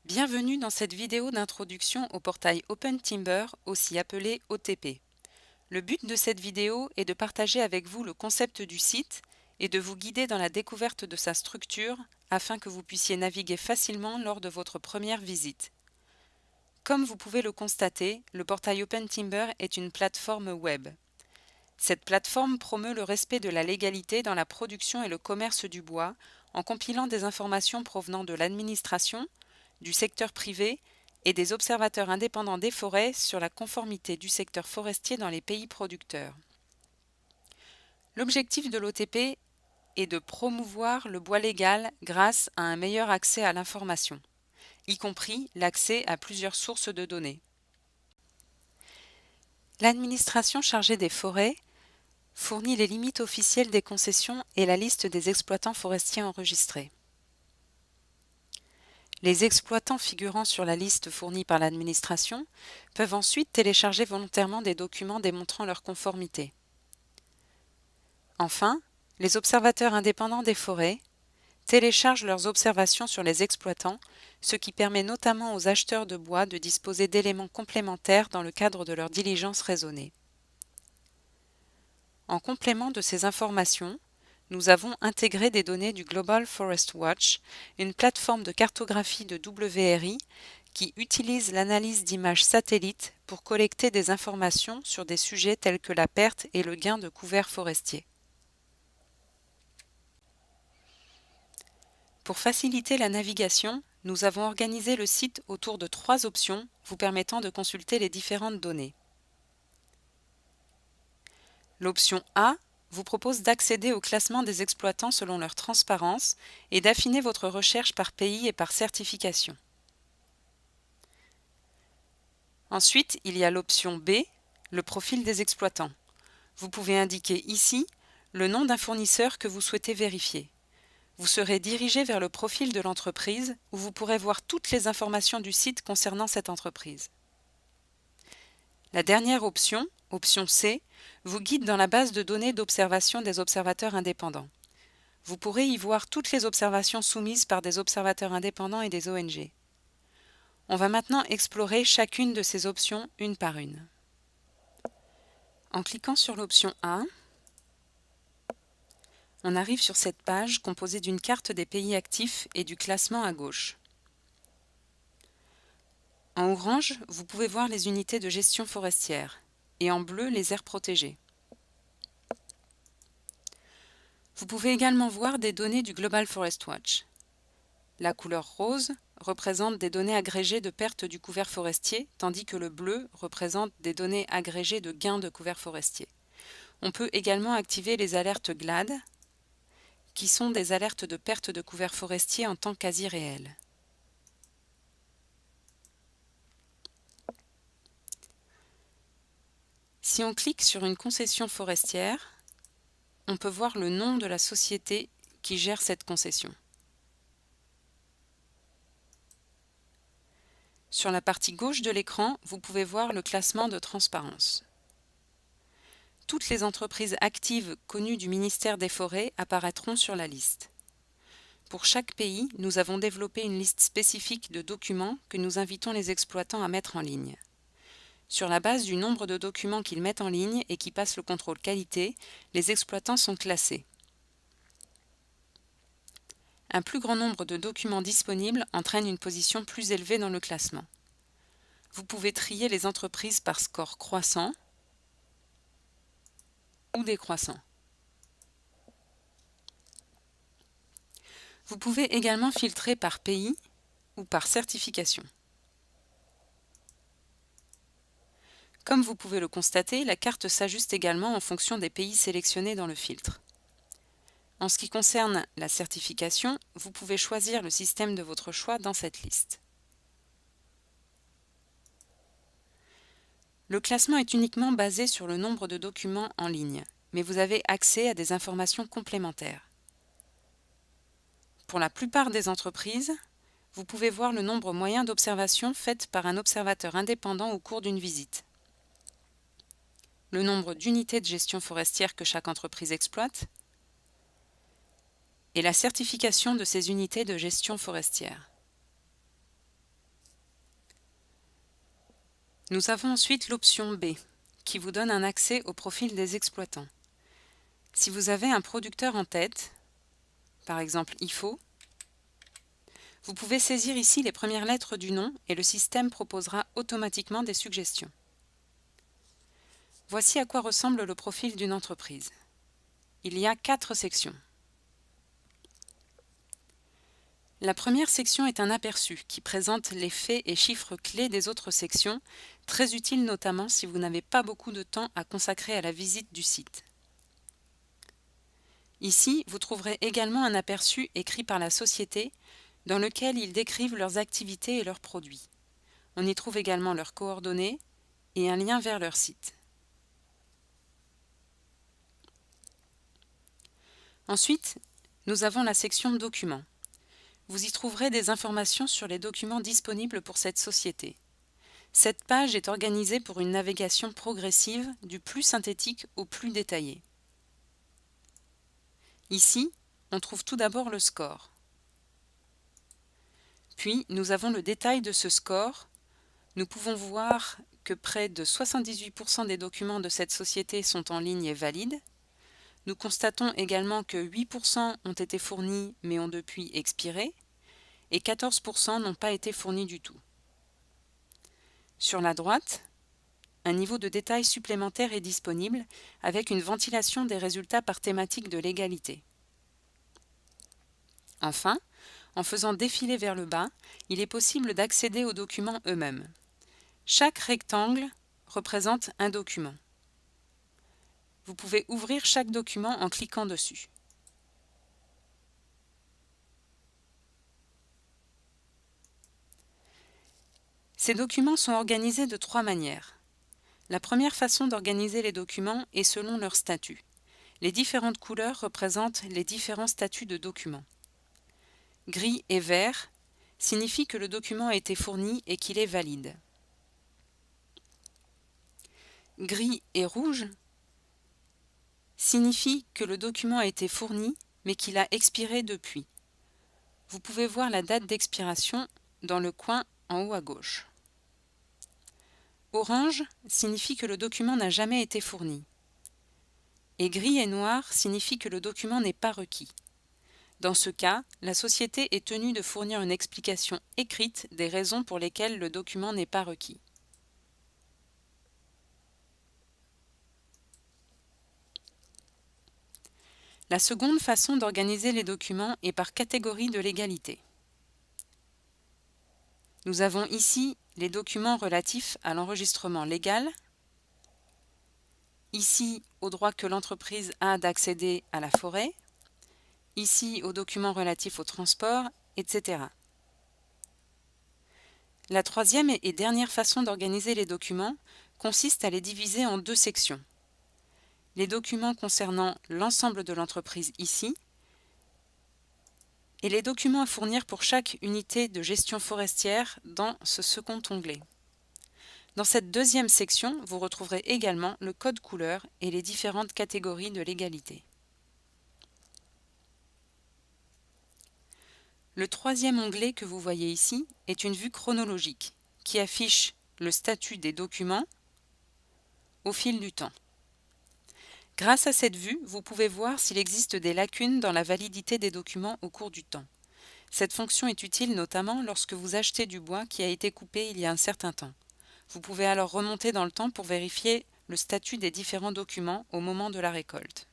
Bienvenue dans cette vidéo d'introduction au portail OpenTimber, aussi appelé OTP. Le but de cette vidéo est de partager avec vous le concept du site et de vous guider dans la découverte de sa structure afin que vous puissiez naviguer facilement lors de votre première visite. Comme vous pouvez le constater, le portail OpenTimber est une plateforme web. Cette plateforme promeut le respect de la légalité dans la production et le commerce du bois en compilant des informations provenant de l'administration, du secteur privé et des observateurs indépendants des forêts sur la conformité du secteur forestier dans les pays producteurs. L'objectif de l'OTP est de promouvoir le bois légal grâce à un meilleur accès à l'information, y compris l'accès à plusieurs sources de données. L'administration chargée des forêts fournit les limites officielles des concessions et la liste des exploitants forestiers enregistrés. Les exploitants figurant sur la liste fournie par l'administration peuvent ensuite télécharger volontairement des documents démontrant leur conformité. Enfin, les observateurs indépendants des forêts téléchargent leurs observations sur les exploitants, ce qui permet notamment aux acheteurs de bois de disposer d'éléments complémentaires dans le cadre de leur diligence raisonnée. En complément de ces informations, nous avons intégré des données du Global Forest Watch, une plateforme de cartographie de WRI qui utilise l'analyse d'images satellites pour collecter des informations sur des sujets tels que la perte et le gain de couverts forestiers. Pour faciliter la navigation, nous avons organisé le site autour de 3 options vous permettant de consulter les différentes données. L'option A vous propose d'accéder au classement des exploitants selon leur transparence et d'affiner votre recherche par pays et par certification. Ensuite, il y a l'option B, le profil des exploitants. Vous pouvez indiquer ici le nom d'un fournisseur que vous souhaitez vérifier. Vous serez dirigé vers le profil de l'entreprise où vous pourrez voir toutes les informations du site concernant cette entreprise. La dernière option, option C, vous guide dans la base de données d'observation des observateurs indépendants. Vous pourrez y voir toutes les observations soumises par des observateurs indépendants et des ONG. On va maintenant explorer chacune de ces options une par une. En cliquant sur l'option A, on arrive sur cette page composée d'une carte des pays actifs et du classement à gauche. En orange, vous pouvez voir les unités de gestion forestière et en bleu, les aires protégées. Vous pouvez également voir des données du Global Forest Watch. La couleur rose représente des données agrégées de perte du couvert forestier, tandis que le bleu représente des données agrégées de gain de couvert forestier. On peut également activer les alertes GLAD, qui sont des alertes de perte de couvert forestier en temps quasi réel. Si on clique sur une concession forestière, on peut voir le nom de la société qui gère cette concession. Sur la partie gauche de l'écran, vous pouvez voir le classement de transparence. Toutes les entreprises actives connues du ministère des Forêts apparaîtront sur la liste. Pour chaque pays, nous avons développé une liste spécifique de documents que nous invitons les exploitants à mettre en ligne. Sur la base du nombre de documents qu'ils mettent en ligne et qui passent le contrôle qualité, les exploitants sont classés. Un plus grand nombre de documents disponibles entraîne une position plus élevée dans le classement. Vous pouvez trier les entreprises par score croissant ou décroissant. Vous pouvez également filtrer par pays ou par certification. Comme vous pouvez le constater, la carte s'ajuste également en fonction des pays sélectionnés dans le filtre. En ce qui concerne la certification, vous pouvez choisir le système de votre choix dans cette liste. Le classement est uniquement basé sur le nombre de documents en ligne, mais vous avez accès à des informations complémentaires. Pour la plupart des entreprises, vous pouvez voir le nombre moyen d'observations faites par un observateur indépendant au cours d'une visite, le nombre d'unités de gestion forestière que chaque entreprise exploite et la certification de ces unités de gestion forestière. Nous avons ensuite l'option B, qui vous donne un accès au profil des exploitants. Si vous avez un producteur en tête, par exemple IFO, vous pouvez saisir ici les premières lettres du nom et le système proposera automatiquement des suggestions. Voici à quoi ressemble le profil d'une entreprise. Il y a 4 sections. La première section est un aperçu qui présente les faits et chiffres clés des autres sections, très utile notamment si vous n'avez pas beaucoup de temps à consacrer à la visite du site. Ici, vous trouverez également un aperçu écrit par la société dans lequel ils décrivent leurs activités et leurs produits. On y trouve également leurs coordonnées et un lien vers leur site. Ensuite, nous avons la section Documents. Vous y trouverez des informations sur les documents disponibles pour cette société. Cette page est organisée pour une navigation progressive du plus synthétique au plus détaillé. Ici, on trouve tout d'abord le score. Puis, nous avons le détail de ce score. Nous pouvons voir que près de 78% des documents de cette société sont en ligne et valides. Nous constatons également que 8% ont été fournis mais ont depuis expiré et 14% n'ont pas été fournis du tout. Sur la droite, un niveau de détail supplémentaire est disponible avec une ventilation des résultats par thématique de légalité. Enfin, en faisant défiler vers le bas, il est possible d'accéder aux documents eux-mêmes. Chaque rectangle représente un document. Vous pouvez ouvrir chaque document en cliquant dessus. Ces documents sont organisés de 3 manières. La première façon d'organiser les documents est selon leur statut. Les différentes couleurs représentent les différents statuts de documents. Gris et vert signifient que le document a été fourni et qu'il est valide. Gris et rouge signifie que le document a été fourni mais qu'il a expiré depuis. Vous pouvez voir la date d'expiration dans le coin en haut à gauche. Orange signifie que le document n'a jamais été fourni. Et gris et noir signifie que le document n'est pas requis. Dans ce cas, la société est tenue de fournir une explication écrite des raisons pour lesquelles le document n'est pas requis. La seconde façon d'organiser les documents est par catégorie de légalité. Nous avons ici les documents relatifs à l'enregistrement légal, ici au droit que l'entreprise a d'accéder à la forêt, ici aux documents relatifs au transport, etc. La troisième et dernière façon d'organiser les documents consiste à les diviser en 2 sections. Les documents concernant l'ensemble de l'entreprise ici, et les documents à fournir pour chaque unité de gestion forestière dans ce second onglet. Dans cette deuxième section, vous retrouverez également le code couleur et les différentes catégories de légalité. Le troisième onglet que vous voyez ici est une vue chronologique qui affiche le statut des documents au fil du temps. Grâce à cette vue, vous pouvez voir s'il existe des lacunes dans la validité des documents au cours du temps. Cette fonction est utile notamment lorsque vous achetez du bois qui a été coupé il y a un certain temps. Vous pouvez alors remonter dans le temps pour vérifier le statut des différents documents au moment de la récolte.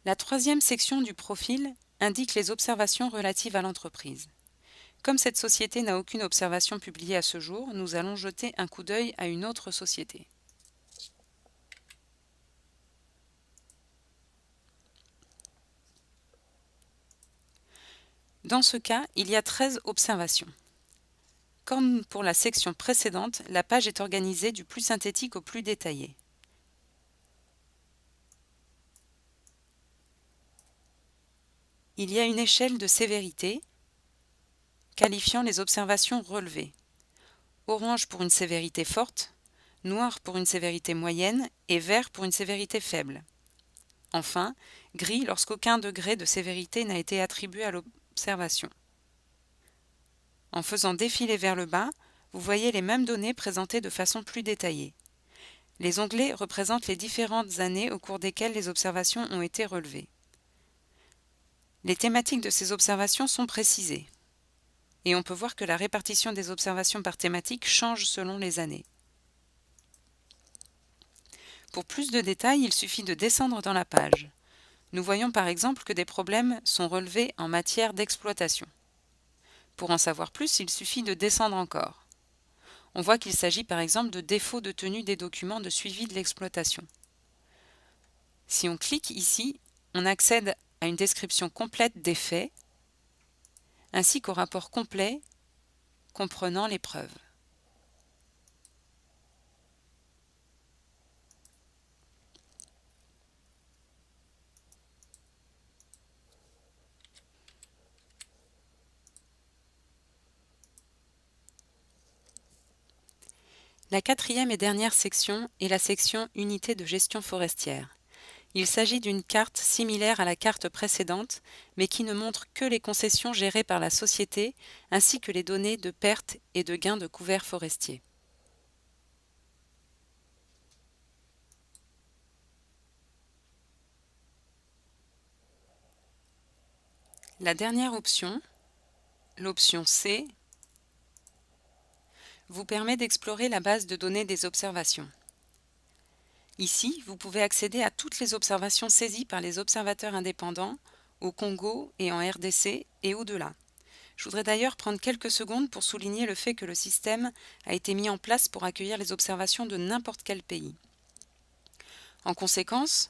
La troisième section du profil indique les observations relatives à l'entreprise. Comme cette société n'a aucune observation publiée à ce jour, nous allons jeter un coup d'œil à une autre société. Dans ce cas, il y a 13 observations. Comme pour la section précédente, la page est organisée du plus synthétique au plus détaillé. Il y a une échelle de sévérité qualifiant les observations relevées. Orange pour une sévérité forte, noir pour une sévérité moyenne et vert pour une sévérité faible. Enfin, gris lorsqu'aucun degré de sévérité n'a été attribué à l'observation. En faisant défiler vers le bas, vous voyez les mêmes données présentées de façon plus détaillée. Les onglets représentent les différentes années au cours desquelles les observations ont été relevées. Les thématiques de ces observations sont précisées. Et on peut voir que la répartition des observations par thématique change selon les années. Pour plus de détails, il suffit de descendre dans la page. Nous voyons par exemple que des problèmes sont relevés en matière d'exploitation. Pour en savoir plus, il suffit de descendre encore. On voit qu'il s'agit par exemple de défauts de tenue des documents de suivi de l'exploitation. Si on clique ici, on accède à une description complète des faits, ainsi qu'au rapport complet comprenant les preuves. La quatrième et dernière section est la section Unité de gestion forestière. Il s'agit d'une carte similaire à la carte précédente, mais qui ne montre que les concessions gérées par la société, ainsi que les données de pertes et de gains de couverts forestiers. La dernière option, l'option C, vous permet d'explorer la base de données des observations. Ici, vous pouvez accéder à toutes les observations saisies par les observateurs indépendants au Congo et en RDC et au-delà. Je voudrais d'ailleurs prendre quelques secondes pour souligner le fait que le système a été mis en place pour accueillir les observations de n'importe quel pays. En conséquence,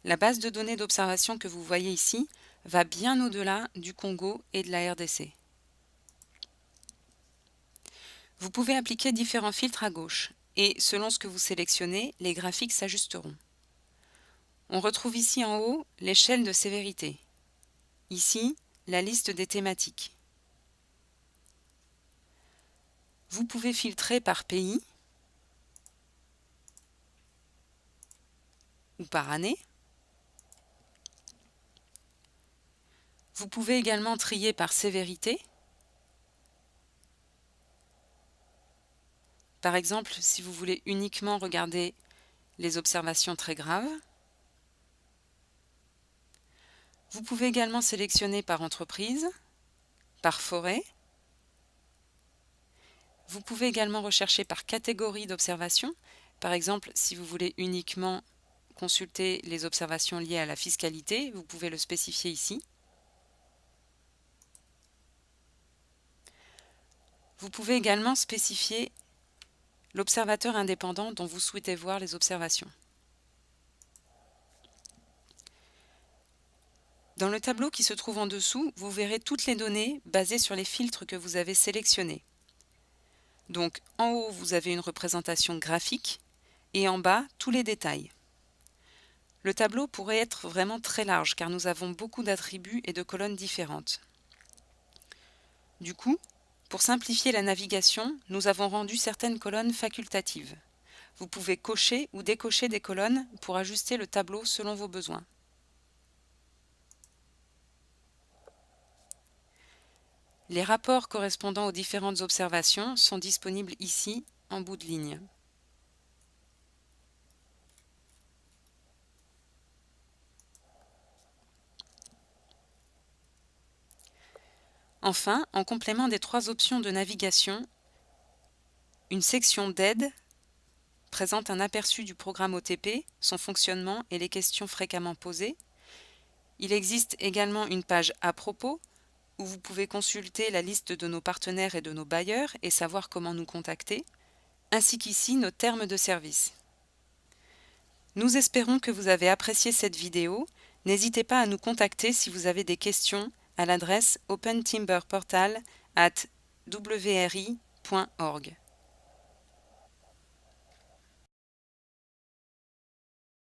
la base de données d'observation que vous voyez ici va bien au-delà du Congo et de la RDC. Vous pouvez appliquer différents filtres à gauche et, selon ce que vous sélectionnez, les graphiques s'ajusteront. On retrouve ici en haut l'échelle de sévérité. Ici, la liste des thématiques. Vous pouvez filtrer par pays ou par année. Vous pouvez également trier par sévérité. Par exemple, si vous voulez uniquement regarder les observations très graves. Vous pouvez également sélectionner par entreprise, par forêt. Vous pouvez également rechercher par catégorie d'observation. Par exemple, si vous voulez uniquement consulter les observations liées à la fiscalité, vous pouvez le spécifier ici. Vous pouvez également spécifier l'observateur indépendant dont vous souhaitez voir les observations. Dans le tableau qui se trouve en dessous, vous verrez toutes les données basées sur les filtres que vous avez sélectionnés. Donc en haut, vous avez une représentation graphique et en bas, tous les détails. Le tableau pourrait être vraiment très large car nous avons beaucoup d'attributs et de colonnes différentes. Du coup, pour simplifier la navigation, nous avons rendu certaines colonnes facultatives. Vous pouvez cocher ou décocher des colonnes pour ajuster le tableau selon vos besoins. Les rapports correspondant aux différentes observations sont disponibles ici en bout de ligne. Enfin, en complément des 3 options de navigation, une section d'aide présente un aperçu du programme OTP, son fonctionnement et les questions fréquemment posées. Il existe également une page à propos où vous pouvez consulter la liste de nos partenaires et de nos bailleurs et savoir comment nous contacter, ainsi qu'ici nos termes de service. Nous espérons que vous avez apprécié cette vidéo. N'hésitez pas à nous contacter si vous avez des questions à l'adresse opentimberportal@wri.org.